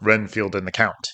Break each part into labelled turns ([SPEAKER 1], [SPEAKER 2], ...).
[SPEAKER 1] Renfield and the Count.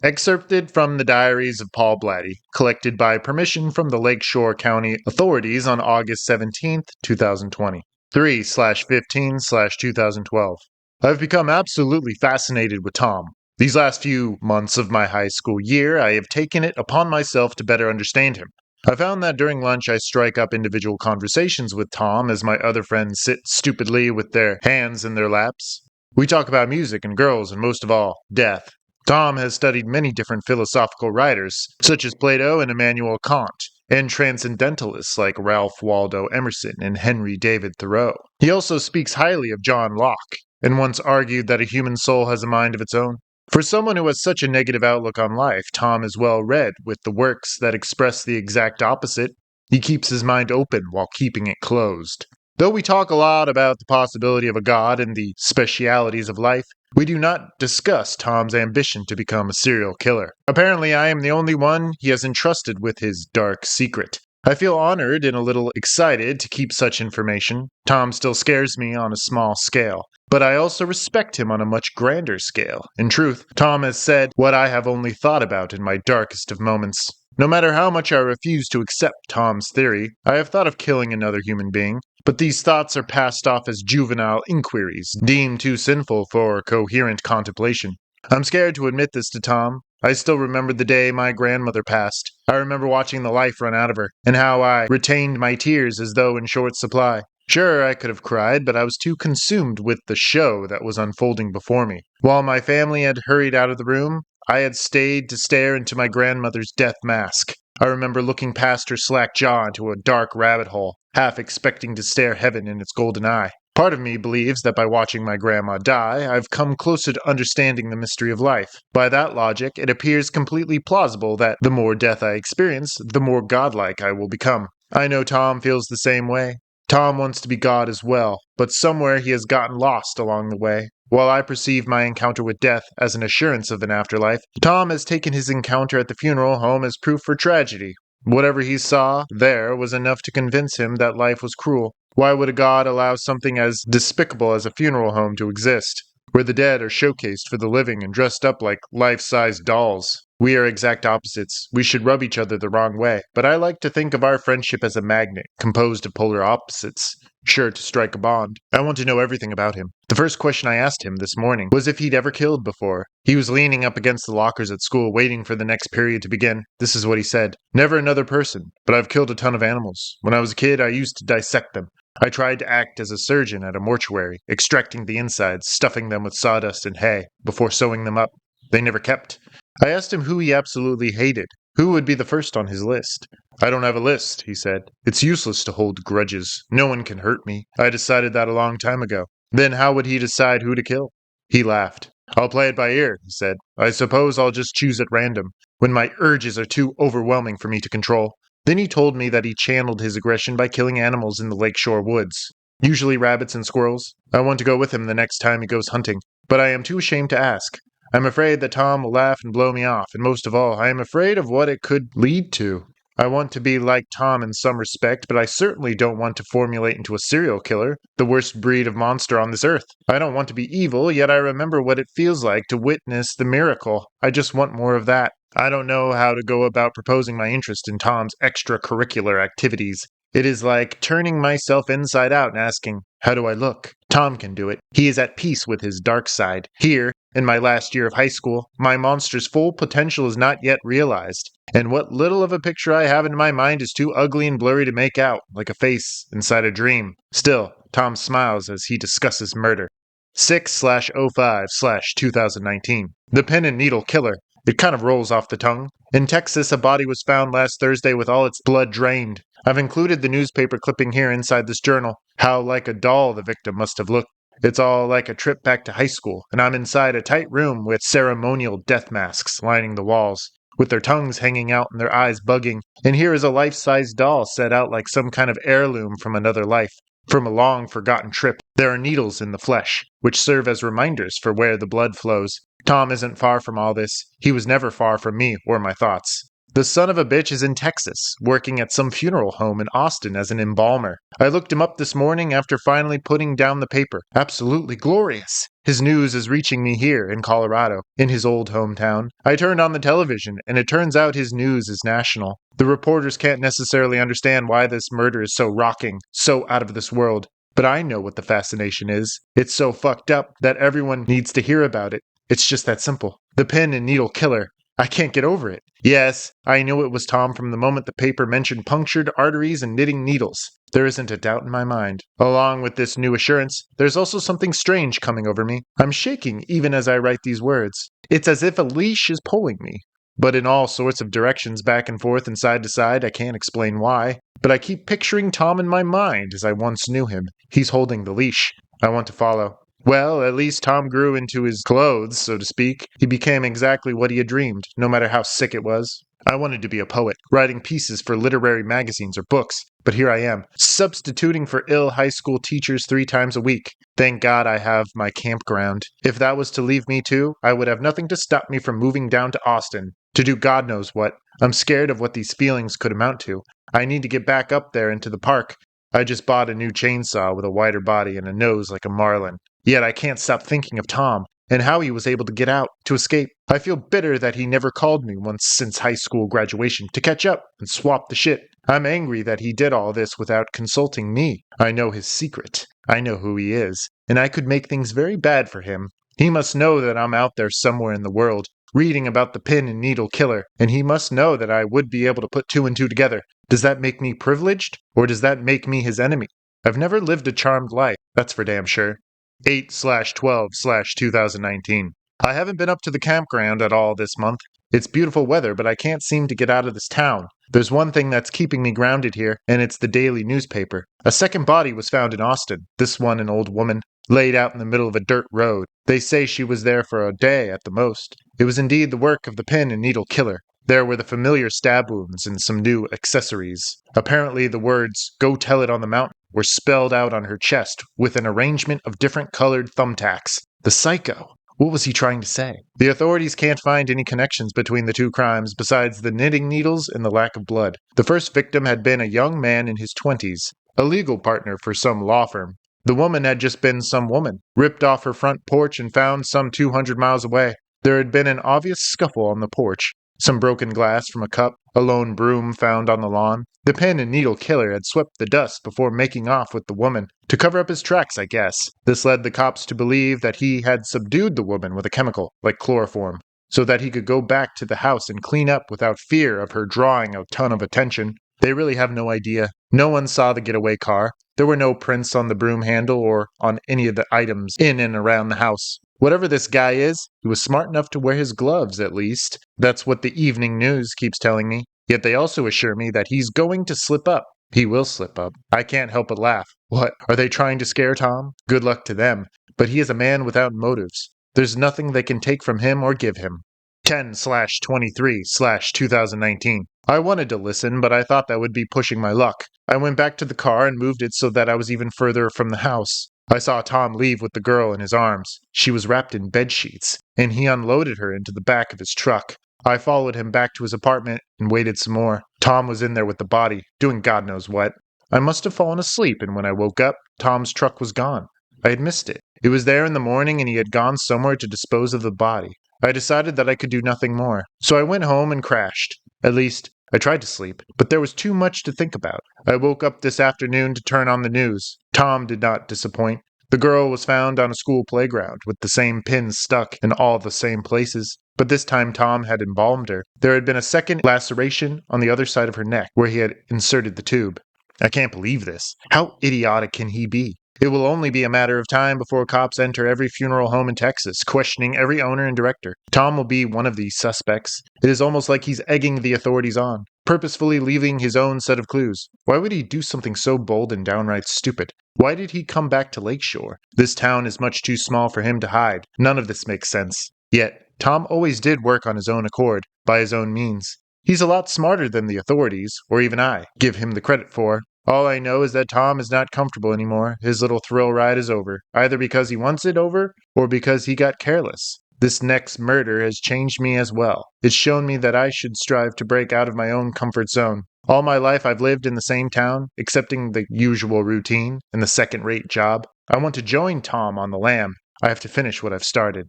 [SPEAKER 1] Excerpted from the diaries of Paul Blatty, collected by permission from the Lakeshore County authorities on August 17th, 2020. 3/15/2012. I've become absolutely fascinated with Tom. These last few months of my high school year, I have taken it upon myself to better understand him. I found that during lunch I strike up individual conversations with Tom as my other friends sit stupidly with their hands in their laps. We talk about music and girls and most of all, death. Tom has studied many different philosophical writers, such as Plato and Immanuel Kant, and transcendentalists like Ralph Waldo Emerson and Henry David Thoreau. He also speaks highly of John Locke, and once argued that a human soul has a mind of its own. For someone who has such a negative outlook on life, Tom is well read with the works that express the exact opposite. He keeps his mind open while keeping it closed. Though we talk a lot about the possibility of a god and the specialities of life, we do not discuss Tom's ambition to become a serial killer. Apparently, I am the only one he has entrusted with his dark secret. I feel honored and a little excited to keep such information. Tom still scares me on a small scale, but I also respect him on a much grander scale. In truth, Tom has said what I have only thought about in my darkest of moments. No matter how much I refuse to accept Tom's theory, I have thought of killing another human being, but these thoughts are passed off as juvenile inquiries, deemed too sinful for coherent contemplation. I'm scared to admit this to Tom. I still remember the day my grandmother passed. I remember watching the life run out of her, and how I retained my tears as though in short supply. Sure, I could have cried, but I was too consumed with the show that was unfolding before me. While my family had hurried out of the room, I had stayed to stare into my grandmother's death mask. I remember looking past her slack jaw into a dark rabbit hole, half expecting to stare heaven in its golden eye. Part of me believes that by watching my grandma die, I've come closer to understanding the mystery of life. By that logic, it appears completely plausible that the more death I experience, the more godlike I will become. I know Tom feels the same way. Tom wants to be God as well, but somewhere he has gotten lost along the way. While I perceive my encounter with death as an assurance of an afterlife, Tom has taken his encounter at the funeral home as proof for tragedy. Whatever he saw there was enough to convince him that life was cruel. Why would a god allow something as despicable as a funeral home to exist, where the dead are showcased for the living and dressed up like life-size dolls? We are exact opposites. We should rub each other the wrong way, but I like to think of our friendship as a magnet, composed of polar opposites, sure to strike a bond. I want to know everything about him. The first question I asked him this morning was if he'd ever killed before. He was leaning up against the lockers at school, waiting for the next period to begin. This is what he said. Never another person, but I've killed a ton of animals. When I was a kid, I used to dissect them. I tried to act as a surgeon at a mortuary, extracting the insides, stuffing them with sawdust and hay, before sewing them up. They never kept. I asked him who he absolutely hated. Who would be the first on his list? I don't have a list, he said. It's useless to hold grudges. No one can hurt me. I decided that a long time ago. Then how would he decide who to kill? He laughed. I'll play it by ear, he said. I suppose I'll just choose at random, when my urges are too overwhelming for me to control. Then he told me that he channeled his aggression by killing animals in the lakeshore woods, usually rabbits and squirrels. I want to go with him the next time he goes hunting, but I am too ashamed to ask. I'm afraid that Tom will laugh and blow me off, and most of all, I am afraid of what it could lead to. I want to be like Tom in some respect, but I certainly don't want to formulate into a serial killer, the worst breed of monster on this earth. I don't want to be evil, yet I remember what it feels like to witness the miracle. I just want more of that. I don't know how to go about proposing my interest in Tom's extracurricular activities. It is like turning myself inside out and asking, how do I look? Tom can do it. He is at peace with his dark side. Here, in my last year of high school, my monster's full potential is not yet realized, and what little of a picture I have in my mind is too ugly and blurry to make out, like a face inside a dream. Still, Tom smiles as he discusses murder. 6/05/2019. The pen and needle killer. It kind of rolls off the tongue. In Texas, a body was found last Thursday with all its blood drained. I've included the newspaper clipping here inside this journal. How like a doll the victim must have looked. It's all like a trip back to high school, and I'm inside a tight room with ceremonial death masks lining the walls, with their tongues hanging out and their eyes bugging, and here is a life-size doll set out like some kind of heirloom from another life, from a long-forgotten trip. There are needles in the flesh, which serve as reminders for where the blood flows. Tom isn't far from all this. He was never far from me or my thoughts. The son of a bitch is in Texas, working at some funeral home in Austin as an embalmer. I looked him up this morning after finally putting down the paper. Absolutely glorious. His news is reaching me here in Colorado, in his old hometown. I turned on the television, and it turns out his news is national. The reporters can't necessarily understand why this murder is so rocking, so out of this world. But I know what the fascination is. It's so fucked up that everyone needs to hear about it. It's just that simple. The pen and needle killer. I can't get over it. Yes, I knew it was Tom from the moment the paper mentioned punctured arteries and knitting needles. There isn't a doubt in my mind. Along with this new assurance, there's also something strange coming over me. I'm shaking even as I write these words. It's as if a leash is pulling me. But in all sorts of directions, back and forth and side to side, I can't explain why. But I keep picturing Tom in my mind as I once knew him. He's holding the leash. I want to follow. Well, at least Tom grew into his clothes, so to speak. He became exactly what he had dreamed, no matter how sick it was. I wanted to be a poet, writing pieces for literary magazines or books, but here I am, substituting for ill high school teachers 3 times a week. Thank God I have my campground. If that was to leave me too, I would have nothing to stop me from moving down to Austin, to do God knows what. I'm scared of what these feelings could amount to. I need to get back up there into the park. I just bought a new chainsaw with a wider body and a nose like a marlin. Yet I can't stop thinking of Tom, and how he was able to get out, to escape. I feel bitter that he never called me once since high school graduation to catch up and swap the shit. I'm angry that he did all this without consulting me. I know his secret. I know who he is, and I could make things very bad for him. He must know that I'm out there somewhere in the world, reading about the pin and needle killer, and he must know that I would be able to put 2 and 2 together. Does that make me privileged, or does that make me his enemy? I've never lived a charmed life, that's for damn sure. 8/12/2019. I haven't been up to the campground at all this month. It's beautiful weather, but I can't seem to get out of this town. There's one thing that's keeping me grounded here, and it's the daily newspaper. A second body was found in Austin, this one an old woman, laid out in the middle of a dirt road. They say she was there for a day at the most. It was indeed the work of the pin and needle killer. There were the familiar stab wounds and some new accessories. Apparently the words, "Go tell it on the mountain," were spelled out on her chest with an arrangement of different colored thumbtacks. The psycho. What was he trying to say? The authorities can't find any connections between the 2 crimes besides the knitting needles and the lack of blood. The first victim had been a young man in his 20s, a legal partner for some law firm. The woman had just been some woman, ripped off her front porch and found some 200 miles away. There had been an obvious scuffle on the porch. Some broken glass from a cup, a lone broom found on the lawn. The pen and needle killer had swept the dust before making off with the woman. To cover up his tracks, I guess. This led the cops to believe that he had subdued the woman with a chemical, like chloroform, so that he could go back to the house and clean up without fear of her drawing a ton of attention. They really have no idea. No one saw the getaway car. There were no prints on the broom handle or on any of the items in and around the house. Whatever this guy is, he was smart enough to wear his gloves, at least. That's what the evening news keeps telling me. Yet they also assure me that he's going to slip up. He will slip up. I can't help but laugh. What, are they trying to scare Tom? Good luck to them. But he is a man without motives. There's nothing they can take from him or give him. 10/23/2019. I wanted to listen, but I thought that would be pushing my luck. I went back to the car and moved it so that I was even further from the house. I saw Tom leave with the girl in his arms. She was wrapped in bed sheets, and he unloaded her into the back of his truck. I followed him back to his apartment and waited some more. Tom was in there with the body, doing God knows what. I must have fallen asleep, and when I woke up, Tom's truck was gone. I had missed it. It was there in the morning, and he had gone somewhere to dispose of the body. I decided that I could do nothing more, so I went home and crashed. At least, I tried to sleep, but there was too much to think about. I woke up this afternoon to turn on the news. Tom did not disappoint. The girl was found on a school playground with the same pins stuck in all the same places, but this time Tom had embalmed her. There had been a second laceration on the other side of her neck where he had inserted the tube. I can't believe this. How idiotic can he be? It will only be a matter of time before cops enter every funeral home in Texas, questioning every owner and director. Tom will be one of these suspects. It is almost like he's egging the authorities on, purposefully leaving his own set of clues. Why would he do something so bold and downright stupid? Why did he come back to Lakeshore? This town is much too small for him to hide. None of this makes sense. Yet, Tom always did work on his own accord, by his own means. He's a lot smarter than the authorities, or even I, give him the credit for. All I know is that Tom is not comfortable anymore. His little thrill ride is over, either because he wants it over or because he got careless. This next murder has changed me as well. It's shown me that I should strive to break out of my own comfort zone. All my life I've lived in the same town, accepting the usual routine and the second-rate job. I want to join Tom on the lam. I have to finish what I've started.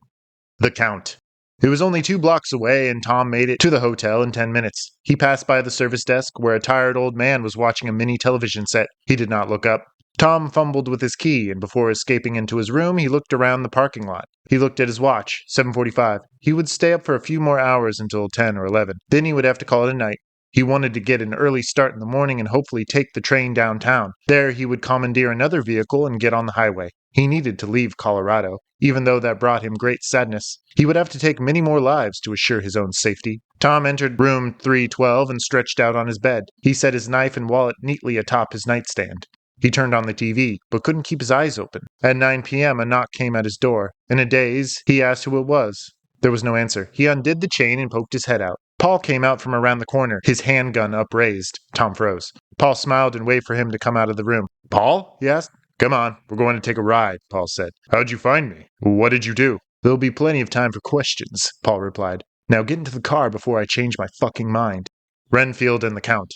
[SPEAKER 1] The Count. It was only 2 blocks away, and Tom made it to the hotel in 10 minutes. He passed by the service desk, where a tired old man was watching a mini television set. He did not look up. Tom fumbled with his key, and before escaping into his room, he looked around the parking lot. He looked at his watch, 7:45. He would stay up for a few more hours until 10 or 11. Then he would have to call it a night. He wanted to get an early start in the morning and hopefully take the train downtown. There he would commandeer another vehicle and get on the highway. He needed to leave Colorado, even though that brought him great sadness. He would have to take many more lives to assure his own safety. Tom entered room 312 and stretched out on his bed. He set his knife and wallet neatly atop his nightstand. He turned on the TV, but couldn't keep his eyes open. At 9 p.m., a knock came at his door. In a daze, he asked who it was. There was no answer. He undid the chain and poked his head out. Paul came out from around the corner, his handgun upraised. Tom froze. Paul smiled and waved for him to come out of the room. Paul? He asked. Come on, we're going to take a ride, Paul said. How'd you find me? What did you do? There'll be plenty of time for questions, Paul replied. Now get into the car before I change my fucking mind. Renfield and the Count.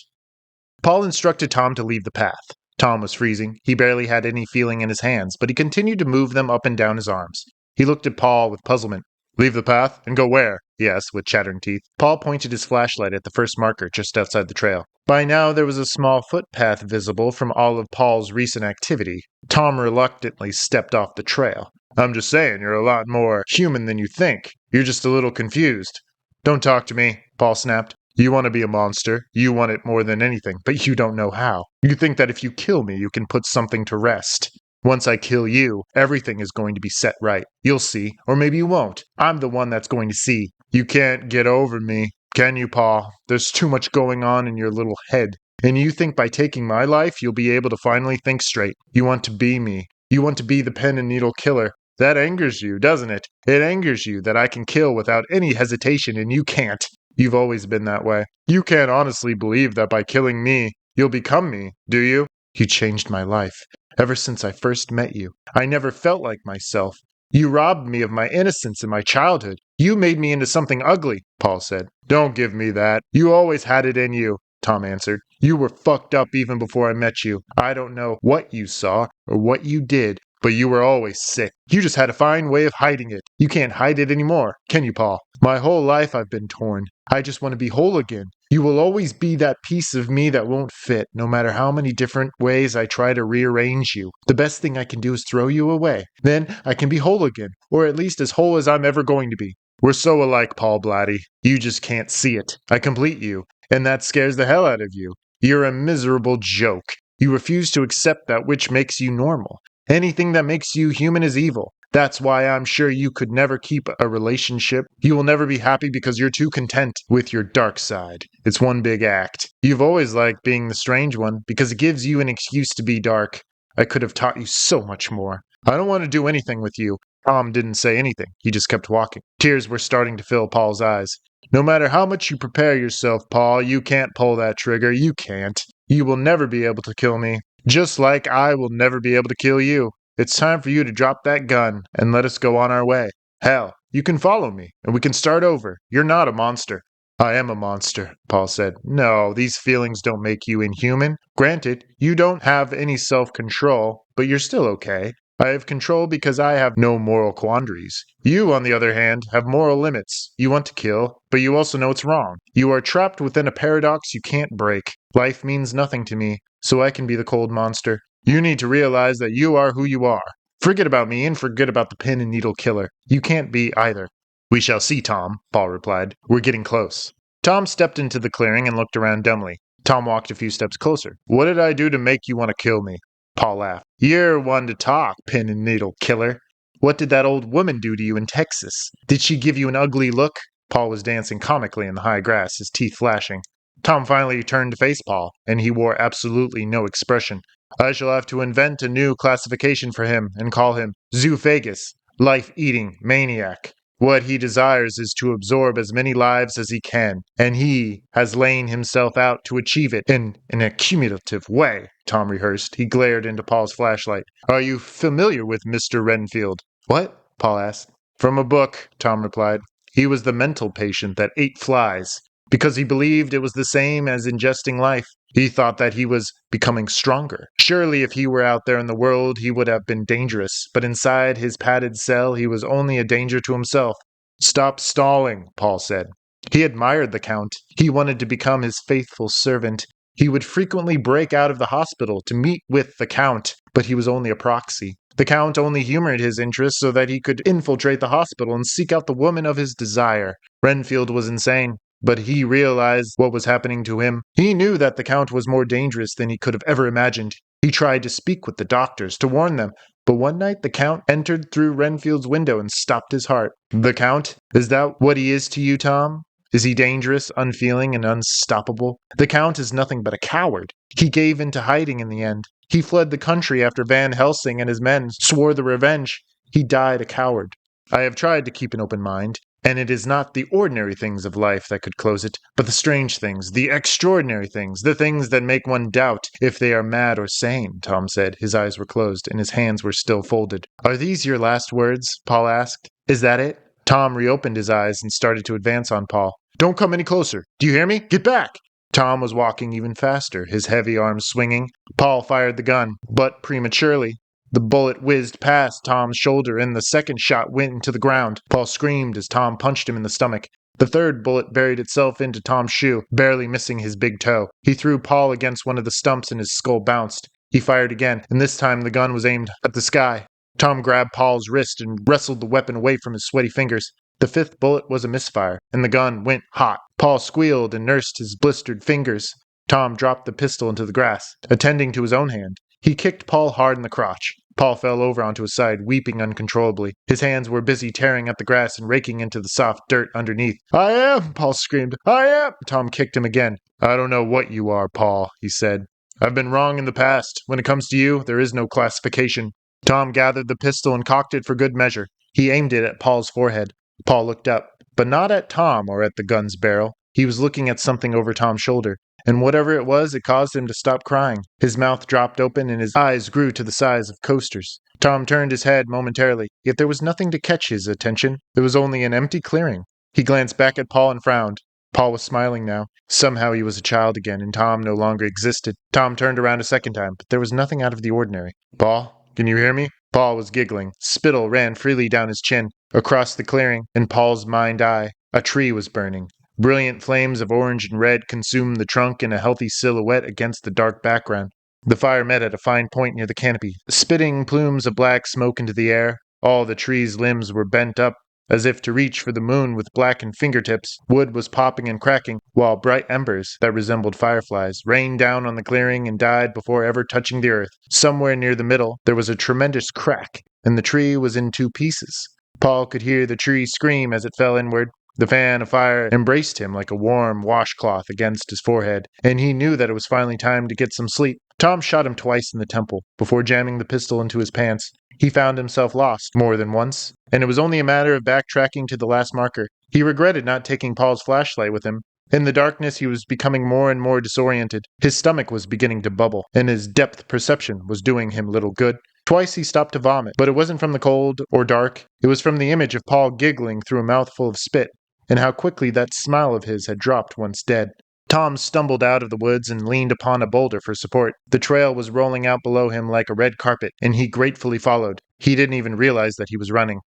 [SPEAKER 1] Paul instructed Tom to leave the path. Tom was freezing. He barely had any feeling in his hands, but he continued to move them up and down his arms. He looked at Paul with puzzlement. Leave the path and go where? He asked with chattering teeth. Paul pointed his flashlight at the first marker just outside the trail. By now there was a small footpath visible from all of Paul's recent activity. Tom reluctantly stepped off the trail. I'm just saying, you're a lot more human than you think. You're just a little confused. Don't talk to me, Paul snapped. You want to be a monster. You want it more than anything, but you don't know how. You think that if you kill me, you can put something to rest. Once I kill you, everything is going to be set right. You'll see, or maybe you won't. I'm the one that's going to see. You can't get over me, can you, Paul? There's too much going on in your little head. And you think by taking my life, you'll be able to finally think straight. You want to be me. You want to be the pen and needle killer. That angers you, doesn't it? It angers you that I can kill without any hesitation and you can't. You've always been that way. You can't honestly believe that by killing me, you'll become me, do you? You changed my life. Ever since I first met you, I never felt like myself. You robbed me of my innocence in my childhood. You made me into something ugly, Paul said. Don't give me that. You always had it in you, Tom answered. You were fucked up even before I met you. I don't know what you saw or what you did, but you were always sick. You just had a fine way of hiding it. You can't hide it anymore, can you, Paul? My whole life I've been torn. I just want to be whole again. You will always be that piece of me that won't fit, no matter how many different ways I try to rearrange you. The best thing I can do is throw you away. Then I can be whole again, or at least as whole as I'm ever going to be. We're so alike, Paul Blatty. You just can't see it. I complete you, and that scares the hell out of you. You're a miserable joke. You refuse to accept that which makes you normal. Anything that makes you human is evil. That's why I'm sure you could never keep a relationship. You will never be happy because you're too content with your dark side. It's one big act. You've always liked being the strange one because it gives you an excuse to be dark. I could have taught you so much more. I don't want to do anything with you. Tom didn't say anything. He just kept walking. Tears were starting to fill Paul's eyes. No matter how much you prepare yourself, Paul, you can't pull that trigger. You can't. You will never be able to kill me. Just like I will never be able to kill you. It's time for you to drop that gun and let us go on our way. Hell, you can follow me, and we can start over. You're not a monster. I am a monster, Paul said. No, these feelings don't make you inhuman. Granted, you don't have any self-control, but you're still okay. I have control because I have no moral quandaries. You, on the other hand, have moral limits. You want to kill, but you also know it's wrong. You are trapped within a paradox you can't break. Life means nothing to me, so I can be the cold monster. You need to realize that you are who you are. Forget about me and forget about the pin and needle killer. You can't be either. We shall see, Tom, Paul replied. We're getting close. Tom stepped into the clearing and looked around dumbly. Tom walked a few steps closer. What did I do to make you want to kill me? Paul laughed. You're one to talk, pin and needle killer. What did that old woman do to you in Texas? Did she give you an ugly look? Paul was dancing comically in the high grass, his teeth flashing. Tom finally turned to face Paul, and he wore absolutely no expression. I shall have to invent a new classification for him and call him Zoophagus, life-eating maniac. What he desires is to absorb as many lives as he can, and he has lain himself out to achieve it in an accumulative way, Tom rehearsed. He glared into Paul's flashlight. Are you familiar with Mr. Renfield? What? Paul asked. From a book, Tom replied. He was the mental patient that ate flies, because he believed it was the same as ingesting life. He thought that he was becoming stronger. Surely if he were out there in the world, he would have been dangerous, but inside his padded cell, he was only a danger to himself. Stop stalling, Paul said. He admired the Count. He wanted to become his faithful servant. He would frequently break out of the hospital to meet with the Count, but he was only a proxy. The Count only humored his interests so that he could infiltrate the hospital and seek out the woman of his desire. Renfield was insane, but he realized what was happening to him. He knew that the Count was more dangerous than he could have ever imagined. He tried to speak with the doctors to warn them, but one night the Count entered through Renfield's window and stopped his heart. The Count? Is that what he is to you, Tom? Is he dangerous, unfeeling, and unstoppable? The Count is nothing but a coward. He gave into hiding in the end. He fled the country after Van Helsing and his men swore the revenge. He died a coward. I have tried to keep an open mind, and it is not the ordinary things of life that could close it, but the strange things, the extraordinary things, the things that make one doubt if they are mad or sane, Tom said. His eyes were closed, and his hands were still folded. Are these your last words? Paul asked. Is that it? Tom reopened his eyes and started to advance on Paul. Don't come any closer. Do you hear me? Get back! Tom was walking even faster, his heavy arms swinging. Paul fired the gun, but prematurely. The bullet whizzed past Tom's shoulder, and the second shot went into the ground. Paul screamed as Tom punched him in the stomach. The third bullet buried itself into Tom's shoe, barely missing his big toe. He threw Paul against one of the stumps and his skull bounced. He fired again, and this time the gun was aimed at the sky. Tom grabbed Paul's wrist and wrestled the weapon away from his sweaty fingers. The fifth bullet was a misfire, and the gun went hot. Paul squealed and nursed his blistered fingers. Tom dropped the pistol into the grass, attending to his own hand. He kicked Paul hard in the crotch. Paul fell over onto his side, weeping uncontrollably. His hands were busy tearing at the grass and raking into the soft dirt underneath. I am! Paul screamed. I am! Tom kicked him again. I don't know what you are, Paul, he said. I've been wrong in the past. When it comes to you, there is no classification. Tom gathered the pistol and cocked it for good measure. He aimed it at Paul's forehead. Paul looked up, but not at Tom or at the gun's barrel. He was looking at something over Tom's shoulder, and whatever it was, it caused him to stop crying. His mouth dropped open and his eyes grew to the size of coasters. Tom turned his head momentarily, yet there was nothing to catch his attention. There was only an empty clearing. He glanced back at Paul and frowned. Paul was smiling now. Somehow he was a child again, and Tom no longer existed. Tom turned around a second time, but there was nothing out of the ordinary. Paul, can you hear me? Paul was giggling. Spittle ran freely down his chin. Across the clearing, in Paul's mind's eye, a tree was burning. Brilliant flames of orange and red consumed the trunk in a healthy silhouette against the dark background. The fire met at a fine point near the canopy, spitting plumes of black smoke into the air. All the tree's limbs were bent up, as if to reach for the moon with blackened fingertips. Wood was popping and cracking, while bright embers, that resembled fireflies, rained down on the clearing and died before ever touching the earth. Somewhere near the middle, there was a tremendous crack, and the tree was in two pieces. Paul could hear the tree scream as it fell inward. The fan of fire embraced him like a warm washcloth against his forehead, and he knew that it was finally time to get some sleep. Tom shot him twice in the temple, before jamming the pistol into his pants. He found himself lost more than once, and it was only a matter of backtracking to the last marker. He regretted not taking Paul's flashlight with him. In the darkness, he was becoming more and more disoriented. His stomach was beginning to bubble, and his depth perception was doing him little good. Twice he stopped to vomit, but it wasn't from the cold or dark. It was from the image of Paul giggling through a mouthful of spit, and how quickly that smile of his had dropped once dead. Tom stumbled out of the woods and leaned upon a boulder for support. The trail was rolling out below him like a red carpet, and he gratefully followed. He didn't even realize that he was running.